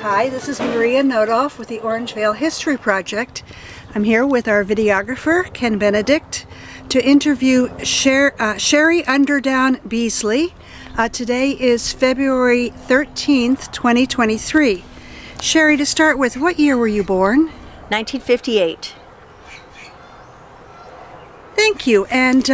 Hi, this is Maria Nodoff with the Orangevale History Project. I'm here with our videographer, Ken Benedict, to interview Cheri Beesley. Today is February 13th, 2023. Cheri, to start with, what year were you born? 1958. Thank you. And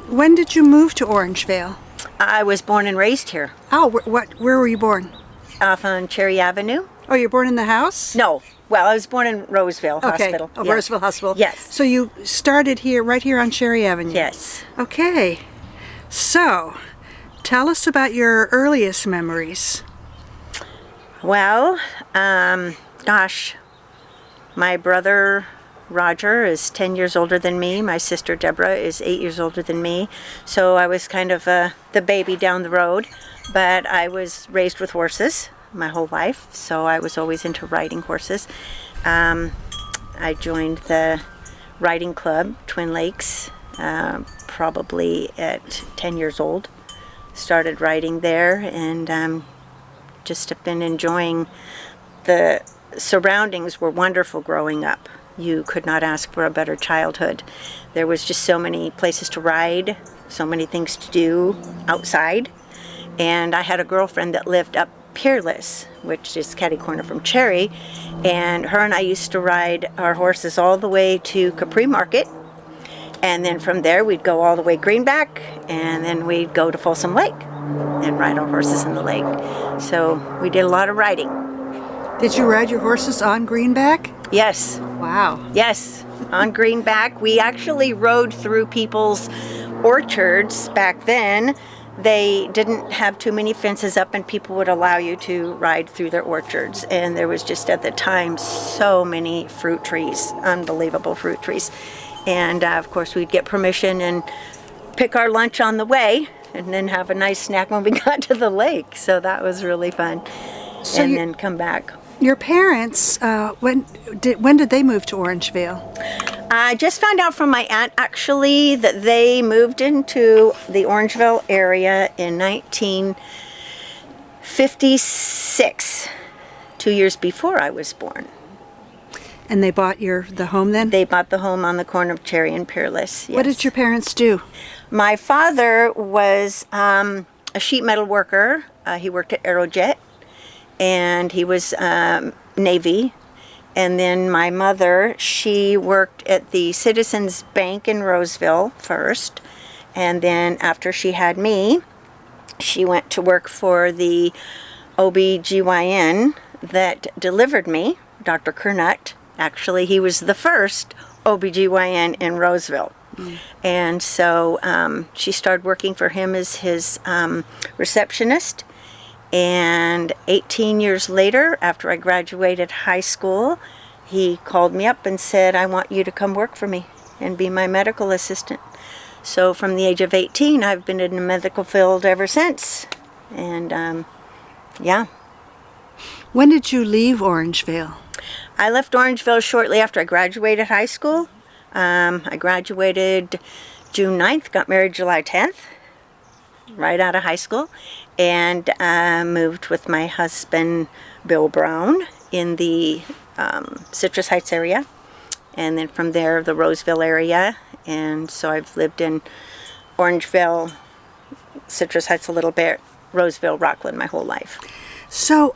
when did you move to Orangevale? I was born and raised here. Oh, where were you born? Off on Cherry Avenue. Oh, you're born in the house? No. Well, I was born in Roseville Hospital. Oh, Yeah. Roseville Hospital. Yes. So you started here, right here on Cherry Avenue? Yes. Okay. So, tell us about your earliest memories. Well, gosh, my brother Roger is 10 years older than me. My sister Deborah is 8 years older than me. So I was kind of the baby down the road. But I was raised with horses my whole life, so I was always into riding horses. I joined the riding club, Twin Lakes, probably at 10 years old. Started riding there and just have been enjoying the surroundings. Were wonderful growing up. You could not ask for a better childhood. There was just so many places to ride, so many things to do outside. And I had a girlfriend that lived up Peerless, which is catty corner from Cherry, and her and I used to ride our horses all the way to Capri Market, and then from there we'd go all the way Greenback, and then we'd go to Folsom Lake and ride our horses in the lake. So we did a lot of riding. Did you ride your horses on Greenback? Yes. Wow. Yes, on Greenback. We actually rode through people's orchards back then. They didn't have too many fences up, and people would allow you to ride through their orchards. And there was just at the time so many fruit trees, unbelievable fruit trees. And of course we'd get permission and pick our lunch on the way and then have a nice snack when we got to the lake. So that was really fun. So then come back. Your parents, when did they move to Orangevale? I just found out from my aunt, actually, that they moved into the Orangevale area in 1956, 2 years before I was born. And they bought the home then? They bought the home on the corner of Cherry and Peerless, yes. What did your parents do? My father was a sheet metal worker. He worked at Aerojet, and he was Navy. And then my mother, she worked at the Citizens Bank in Roseville first. And then after she had me, she went to work for the OB-GYN that delivered me, Dr. Kernut. Actually, he was the first OB-GYN in Roseville. Mm. And so she started working for him as his receptionist. And 18 years later, after I graduated high school, he called me up and said, I want you to come work for me and be my medical assistant. So from the age of 18, I've been in the medical field ever since. And yeah. When did you leave Orangevale? I left Orangevale shortly after I graduated high school. I graduated June 9th, got married July 10th, right out of high school. And moved with my husband, Bill Brown, in the Citrus Heights area. And then from there, the Roseville area. And so I've lived in Orangevale, Citrus Heights a little bit, Roseville, Rockland my whole life. So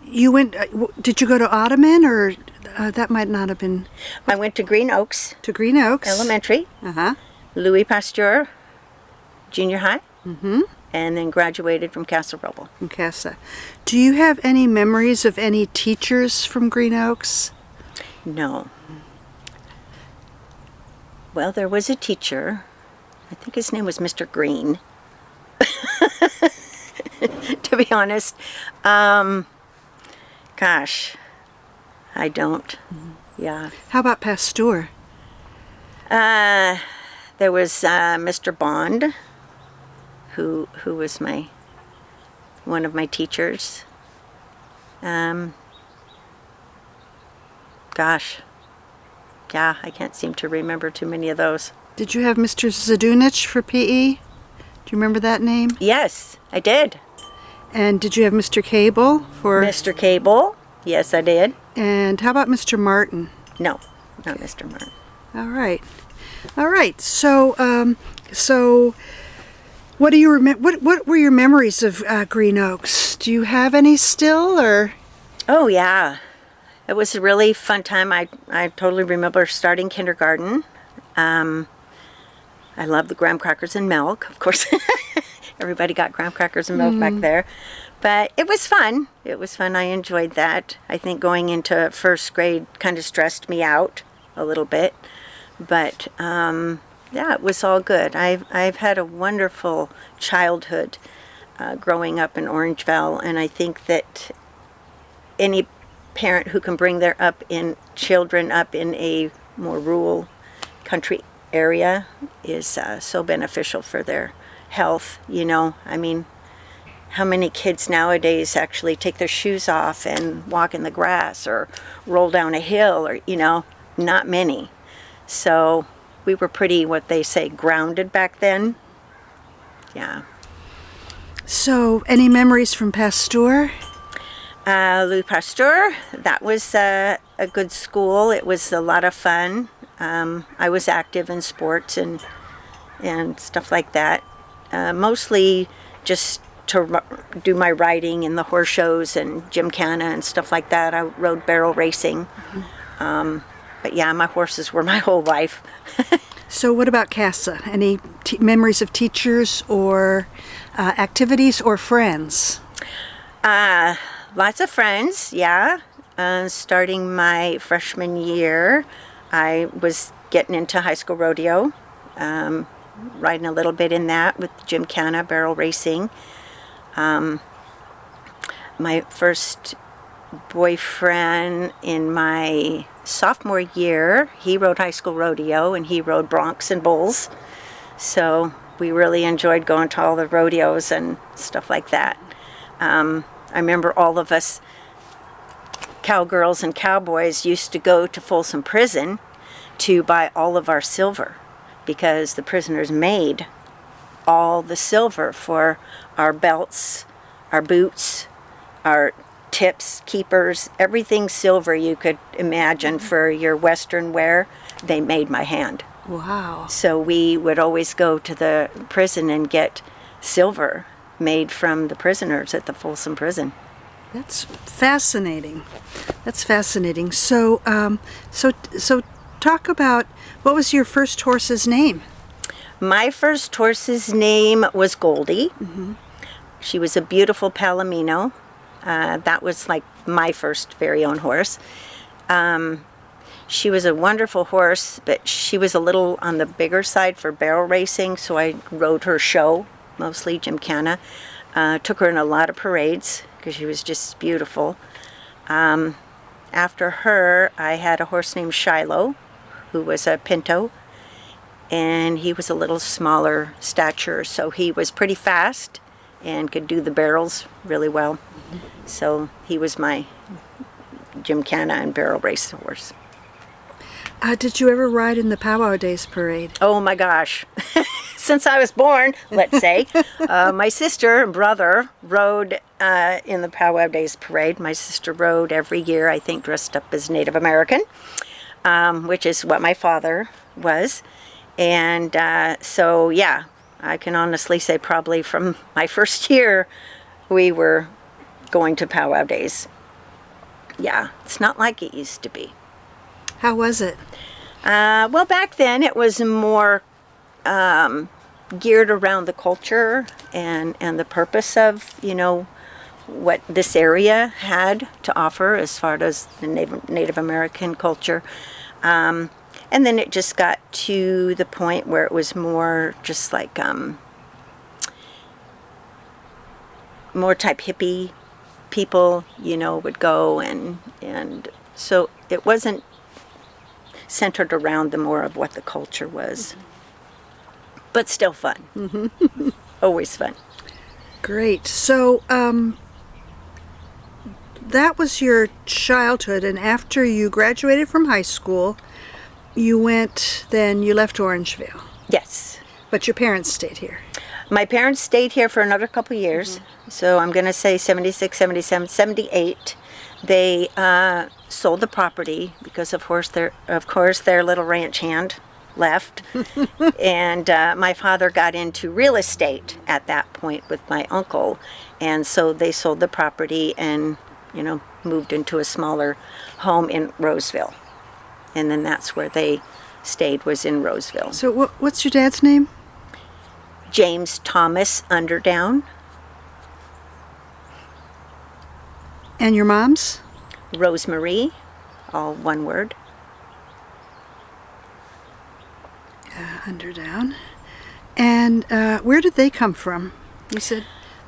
you went, did you go to Ottoman, or that might not have been? I went to Green Oaks. To Green Oaks. Elementary. Uh-huh. Louis Pasteur Junior High. Mm-hmm. And then graduated from Castle Roble. From Casa. Do you have any memories of any teachers from Green Oaks? No. Well, there was a teacher. I think his name was Mr. Green. To be honest. Gosh, I don't. Mm-hmm. Yeah. How about Pasteur? There was Mr. Bond, who was one of my teachers. Gosh, yeah, I can't seem to remember too many of those. Did you have Mr. Zadunich for PE? Do you remember that name? Yes, I did. And did you have Mr. Cable for? Mr. Cable, Yes, I did. And how about Mr. Martin? No, not Mr. Martin. All right. All right. So what do you what were your memories of Green Oaks? Do you have any still, or? Oh, yeah. It was a really fun time. I totally remember starting kindergarten. I loved the graham crackers and milk, of course. Everybody got graham crackers and milk back there. But it was fun. It was fun. I enjoyed that. I think going into first grade kind of stressed me out a little bit. But yeah, it was all good. I've had a wonderful childhood growing up in Orangevale, and I think that any parent who can bring their children up in a more rural country area is so beneficial for their health. I mean, how many kids nowadays actually take their shoes off and walk in the grass or roll down a hill, or not many. So we were pretty, what they say, grounded back then. Yeah. So any memories from Pasteur? Louis Pasteur, that was a good school. It was a lot of fun. I was active in sports and stuff like that. Mostly just to do my riding in the horse shows and gymkhana and stuff like that. I rode barrel racing. But yeah, my horses were my whole life. So what about CASA? Any memories of teachers or activities or friends? Lots of friends, yeah. Starting my freshman year, I was getting into high school rodeo, riding a little bit in that with gymkhana, barrel racing. My first boyfriend in my sophomore year, he rode high school rodeo, and he rode broncs and bulls. So we really enjoyed going to all the rodeos and stuff like that. I remember all of us cowgirls and cowboys used to go to Folsom Prison to buy all of our silver, because the prisoners made all the silver for our belts, our boots, our tips, keepers, everything silver you could imagine for your Western wear, they made by hand. Wow. So we would always go to the prison and get silver made from the prisoners at the Folsom Prison. That's fascinating. That's fascinating. So, so talk about, what was your first horse's name? My first horse's name was Goldie. Mm-hmm. She was a beautiful Palomino. That was like my first very own horse. She was a wonderful horse, but she was a little on the bigger side for barrel racing, so I rode her show, mostly gymkhana. Took her in a lot of parades because she was just beautiful. After her, I had a horse named Shiloh, who was a pinto, and he was a little smaller stature, so he was pretty fast and could do the barrels really well. So he was my gymkhana and barrel race horse. Did you ever ride in the Powwow Days parade? Oh my gosh. Since I was born, let's say, my sister and brother rode in the Powwow Days parade. My sister rode every year, I think, dressed up as Native American, which is what my father was. And so, yeah, I can honestly say probably from my first year, we were going to Powwow Days. Yeah, it's not like it used to be. How was it? Well, back then it was more geared around the culture and the purpose of, what this area had to offer as far as the Native American culture. And then it just got to the point where it was more just like more type hippie people, would go, and so it wasn't centered around the more of what the culture was. But still fun. Mm-hmm. Always fun. Great. So that was your childhood, and after you graduated from high school, you left Orangevale. Yes. But your parents stayed here. My parents stayed here for another couple years. Mm-hmm. So I'm going to say 76, 77, 78. They sold the property because, of course, their little ranch hand left. And my father got into real estate at that point with my uncle. And so they sold the property and, moved into a smaller home in Roseville. And then that's where they stayed, was in Roseville. So what's your dad's name? James Thomas Underdown. And your mom's? Rosemarie, all one word. Underdown. And where did they come from? You said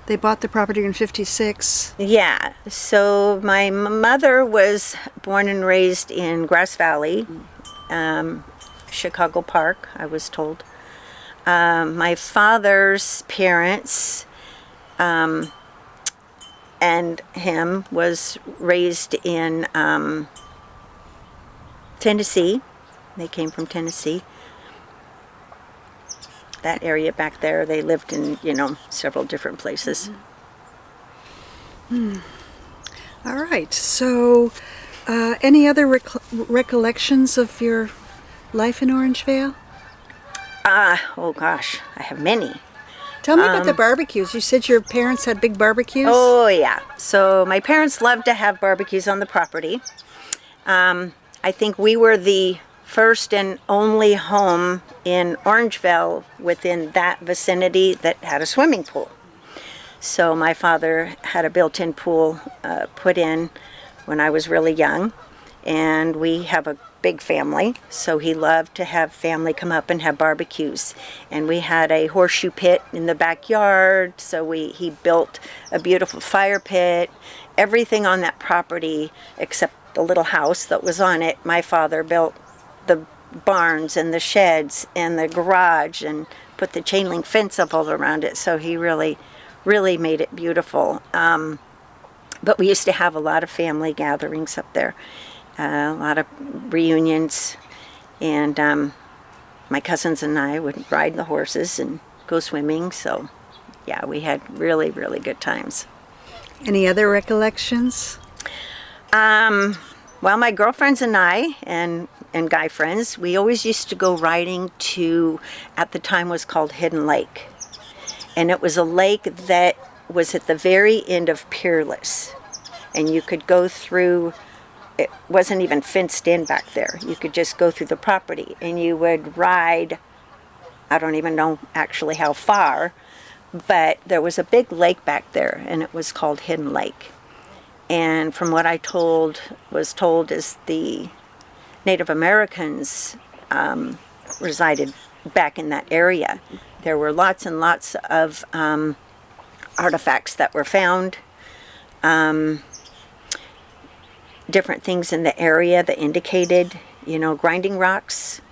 they bought the property in 56. Yeah, so my mother was born and raised in Grass Valley, Chicago Park, I was told. My father's parents and him was raised in Tennessee. They came from Tennessee. That area back there, they lived in, several different places. All right. So, any other recollections of your life in Orangevale? Oh gosh, I have many. Tell me about the barbecues. You said your parents had big barbecues? Oh yeah. So my parents loved to have barbecues on the property. I think we were the first and only home in Orangevale within that vicinity that had a swimming pool. So my father had a built-in pool put in when I was really young, and we have a big family, so he loved to have family come up and have barbecues. And we had a horseshoe pit in the backyard, so he built a beautiful fire pit. Everything on that property except the little house that was on it, my father built the barns and the sheds and the garage and put the chain link fence up all around it. So he really made it beautiful. But we used to have a lot of family gatherings up there, a lot of reunions, and my cousins and I would ride the horses and go swimming. So yeah, we had really good times. Any other recollections? Well, my girlfriends and I and guy friends, we always used to go riding to, at the time was called Hidden Lake. And it was a lake that was at the very end of Peerless. And you could go through, it wasn't even fenced in back there. You could just go through the property and you would ride, I don't even know actually how far, but there was a big lake back there and it was called Hidden Lake. And from what I was told is the Native Americans resided back in that area. There were lots and lots of artifacts that were found, different things in the area that indicated, grinding rocks.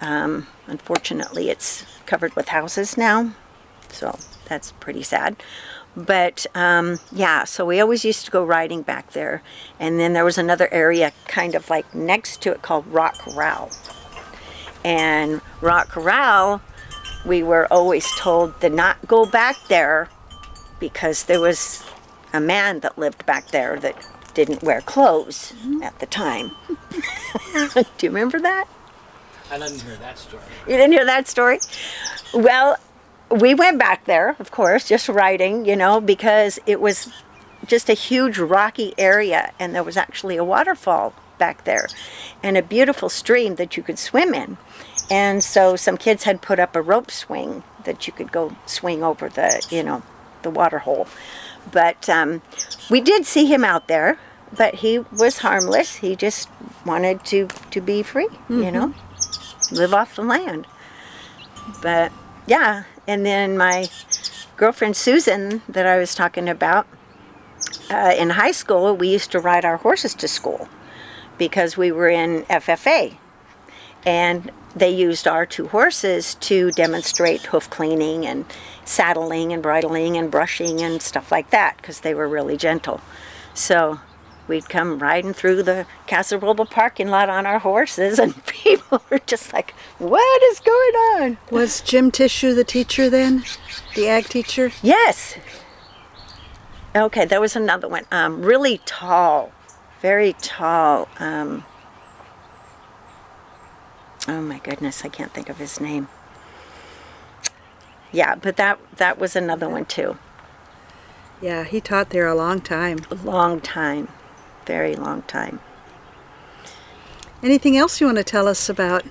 Unfortunately, it's covered with houses now, so that's pretty sad. But yeah, so we always used to go riding back there. And then there was another area kind of like next to it called Rock Corral. And Rock Corral, we were always told to not go back there because there was a man that lived back there that didn't wear clothes at the time. Do you remember that? I didn't hear that story. You didn't hear that story? Well, we went back there, of course, just riding, because it was just a huge rocky area, and there was actually a waterfall back there and a beautiful stream that you could swim in. And so some kids had put up a rope swing that you could go swing over the water hole. But we did see him out there, but he was harmless. He just wanted to be free, live off the land. But yeah. And then my girlfriend Susan that I was talking about, in high school, we used to ride our horses to school because we were in FFA. And they used our two horses to demonstrate hoof cleaning and saddling and bridling and brushing and stuff like that because they were really gentle. So we'd come riding through the Casa Roble parking lot on our horses, and people were just like, what is going on? Was Jim Tissue the teacher then? The ag teacher? Yes. Okay, there was another one. Really tall very tall. Oh my goodness, I can't think of his name. Yeah, but that was another one too. Yeah, he taught there a long time. A long time, very long time. Anything else you want to tell us about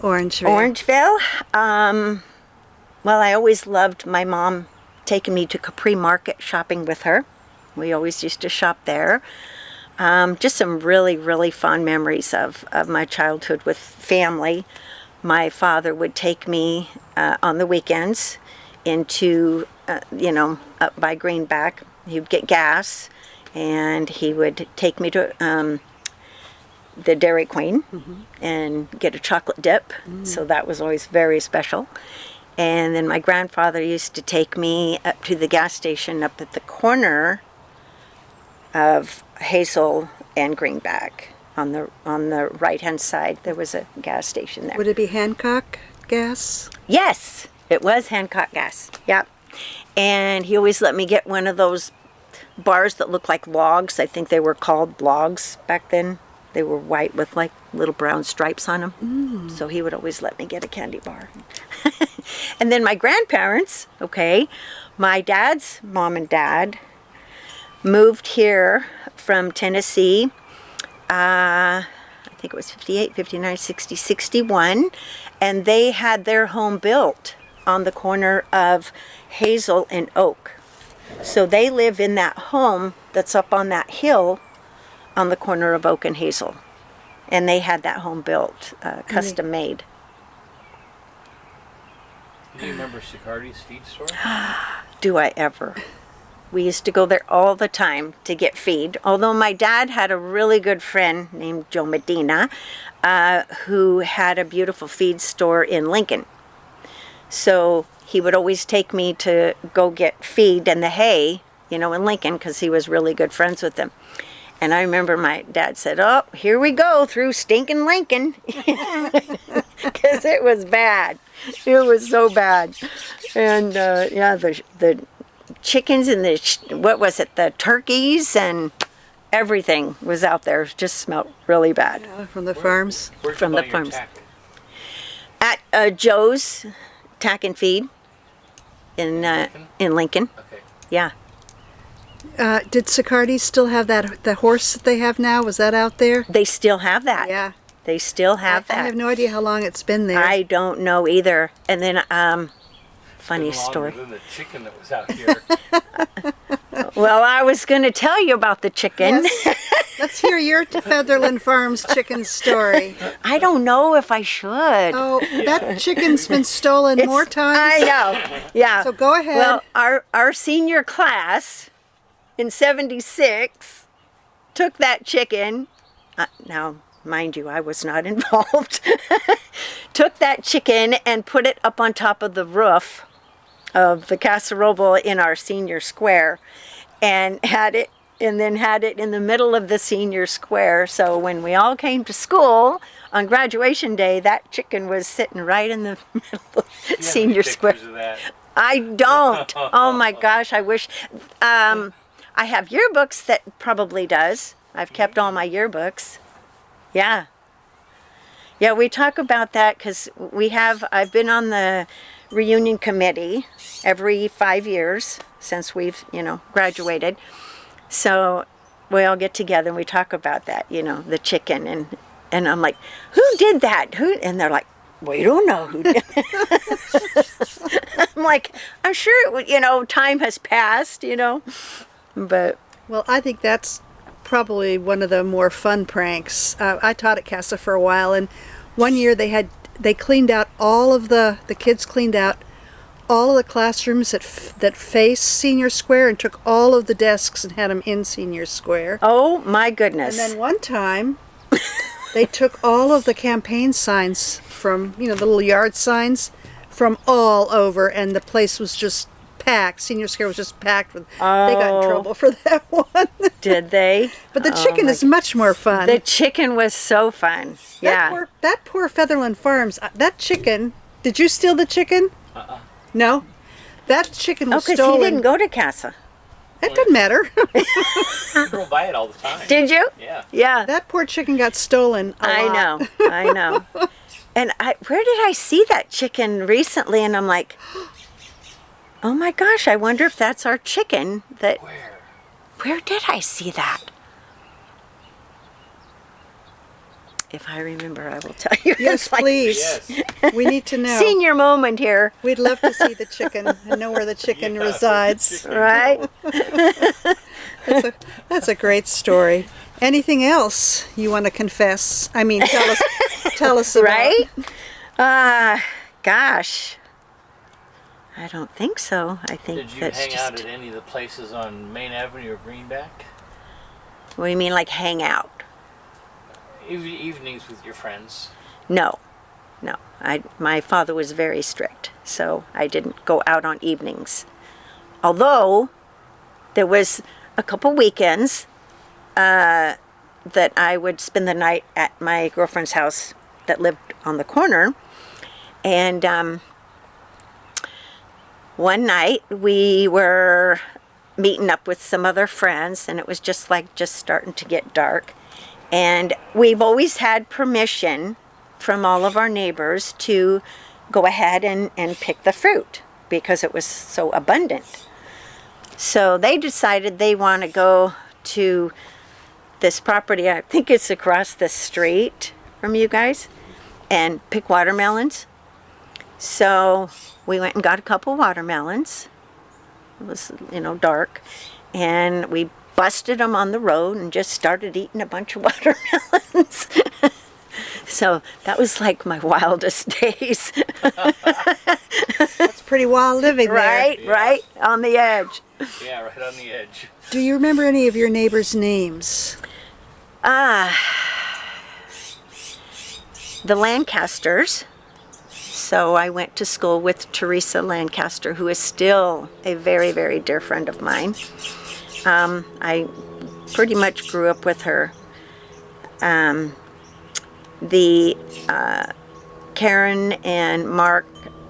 Orangevale? Orangevale. Well, I always loved my mom taking me to Capri Market shopping with her. We always used to shop there. Just some really, really fond memories of my childhood with family. My father would take me on the weekends into, up by Greenback. He would get gas, and he would take me to the Dairy Queen and get a chocolate dip. So that was always very special. And then my grandfather used to take me up to the gas station up at the corner of Hazel and Greenback. On the right-hand side, there was a gas station there. Would it be Hancock gas? Yes, it was Hancock gas. Yep. And he always let me get one of those bars that look like logs. I think they were called logs back then. They were white with like little brown stripes on them. So he would always let me get a candy bar. And then my grandparents, my dad's mom and dad moved here from Tennessee. I think it was 58, 59, 60, 61. And they had their home built on the corner of Hazel and Oak. So they live in that home that's up on that hill on the corner of Oak and Hazel. And they had that home built, custom made. Do you remember Sicardi's feed store? Do I ever? We used to go there all the time to get feed. Although my dad had a really good friend named Joe Medina, who had a beautiful feed store in Lincoln. So he would always take me to go get feed and the hay, in Lincoln, because he was really good friends with them. And I remember my dad said, "Oh, here we go through stinking Lincoln," because it was bad. It was so bad. And the chickens and the turkeys and everything was out there. It just smelled really bad. From the farms? Where'd From you the buy your farms. tack? At Joe's Tack and Feed in Lincoln. Okay. Yeah. Did Sicardi still have the horse that they have now? Was that out there? They still have that. Yeah. They still have that. I have no idea how long it's been there. I don't know either. And then, funny Been longer story. than the chicken that was out here. Well, I was going to tell you about the chicken. Yes. Let's hear your Featherland Farms chicken story. I don't know if I should. Oh, that chicken's been stolen more times. I know. Yeah. So go ahead. Well, our senior class in '76 took that chicken. Now, mind you, I was not involved. Took that chicken and put it up on top of the roof of the casserole in our senior square, and had it in the middle of the senior square. So when we all came to school on graduation day, that chicken was sitting right in the middle of senior square. Pictures of that. I don't. Oh my gosh, I wish. I have yearbooks that probably does. I've kept all my yearbooks. Yeah. Yeah, we talk about that because I've been on the reunion committee every 5 years since we've, graduated. So we all get together and we talk about that, the chicken. And I'm like, who did that? And they're like, we don't know who did it. I'm like, I'm sure it would, time has passed, but. Well, I think that's probably one of the more fun pranks. I taught at CASA for a while, and one year they cleaned out the kids cleaned out all of the classrooms that face Senior Square and took all of the desks and had them in Senior Square. Oh my goodness. And then one time they took all of the campaign signs from, the little yard signs from all over, and the place was just packed. Senior Square was just packed with. They got in trouble for that one. Did they? But the chicken is much more fun. The chicken was so fun. Yeah. That poor Featherland Farms. That chicken. Did you steal the chicken? No. That chicken was because stolen. he didn't go to CASA. It doesn't matter. I drove by it all the time. Did you? Yeah. Yeah. That poor chicken got stolen a I lot. know. I know. And where did I see that chicken recently? And I'm like, oh my gosh, I wonder if that's our chicken. Where did I see that? If I remember, I will tell you. Yes, It's like please. Yes. We need to know. senior moment here, We'd love to see the chicken and know where the chicken Yeah, resides. chicken. right? That's a great story. Anything else you want to confess? I mean, tell us about. Right? Gosh. I don't think so. I think Did you that's hang just. out at any of the places on Main Avenue or Greenback? What do you mean, like hang out? Evenings with your friends. No. My father was very strict, so I didn't go out on evenings. Although there was a couple weekends that I would spend the night at my girlfriend's house that lived on the corner, and one night we were meeting up with some other friends, and it was just starting to get dark. And we've always had permission from all of our neighbors to go ahead and pick the fruit because it was so abundant. So they decided they want to go to this property, I think it's across the street from you guys, and pick watermelons. So we went and got a couple watermelons. It was, dark. And we busted them on the road and just started eating a bunch of watermelons. So that was like my wildest days. It's pretty wild living there. Right, Yeah. right, on the edge. Yeah, right on the edge. Do you remember any of your neighbors' names? The Lancasters. So I went to school with Teresa Lancaster, who is still a very, very dear friend of mine. I pretty much grew up with her. The Karen and Mark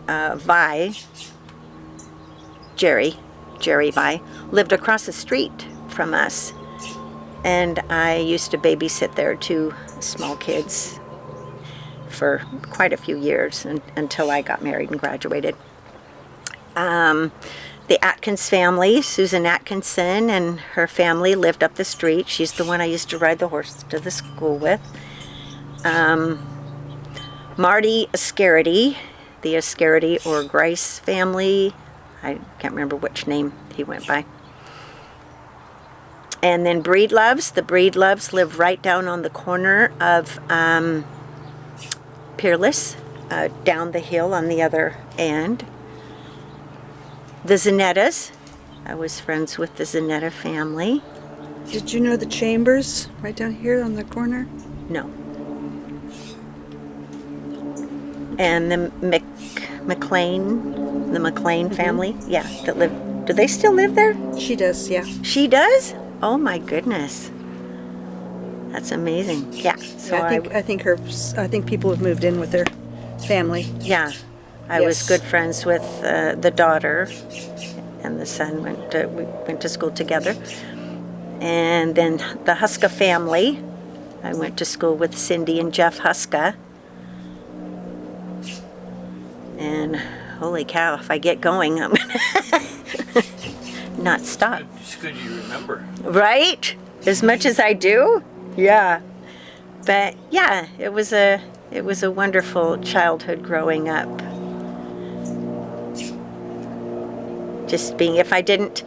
Vi, Jerry Vi, lived across the street from us. And I used to babysit their two small kids for quite a few years until I got married and graduated. The Atkins family, Susan Atkinson and her family lived up the street. She's the one I used to ride the horse to the school with. Marty Ascarity, the Ascarity or Grice family. I can't remember which name he went by. And then Breedloves. The Breedloves live right down on the corner of Peerless, down the hill on the other end. The Zanettas. I was friends with the Zanetta family. Did you know the Chambers right down here on the corner? No. And the McLean family. Yeah, that live. Do they still live there? She does, yeah. She does? Oh my goodness. That's amazing. Yeah. So I think people have moved in with their family. yeah. I was good friends with the daughter, and the son we went to school together. And then the Huska family. I went to school with Cindy and Jeff Huska. And holy cow, if I get going, I'm gonna not stop. It's good you remember. Right? As much as I do? Yeah. But yeah, it was a wonderful childhood growing up. Just being, if I didn't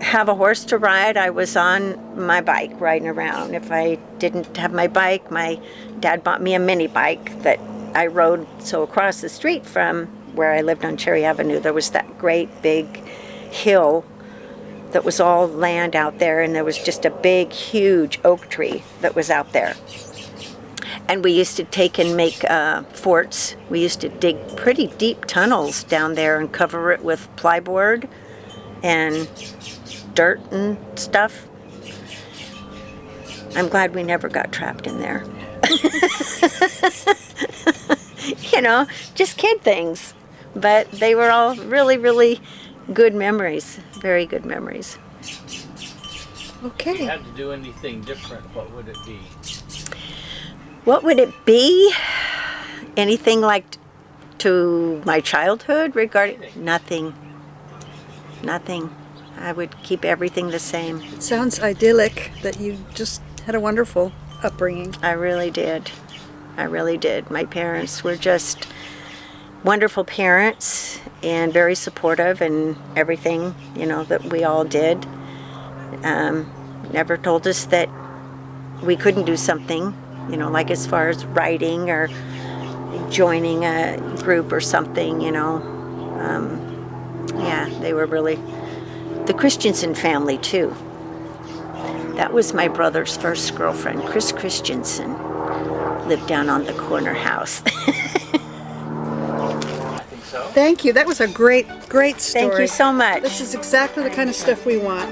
have a horse to ride, I was on my bike riding around. If I didn't have my bike, my dad bought me a mini bike that I rode. So across the street from where I lived on Cherry Avenue, there was that great big hill that was all land out there, and there was just a big, huge oak tree that was out there. And we used to take and make forts. We used to dig pretty deep tunnels down there and cover it with plyboard and dirt and stuff. I'm glad we never got trapped in there. Just kid things. But they were all really, really good memories, very good memories. If you Okay. had to do anything different, what would it be? What would it be? Anything like to my childhood regarding? Anything. Nothing. Nothing. I would keep everything the same. It sounds idyllic that you just had a wonderful upbringing. I really did. I really did. My parents were just wonderful parents and very supportive in everything, that we all did. Never told us that we couldn't do something, like as far as writing or joining a group or something, Yeah, they were really the Christensen family too. That was my brother's first girlfriend, Chris Christensen. Lived down on the corner house. I think so. Thank you. That was a great story. Thank you so much. This is exactly the kind of stuff we want.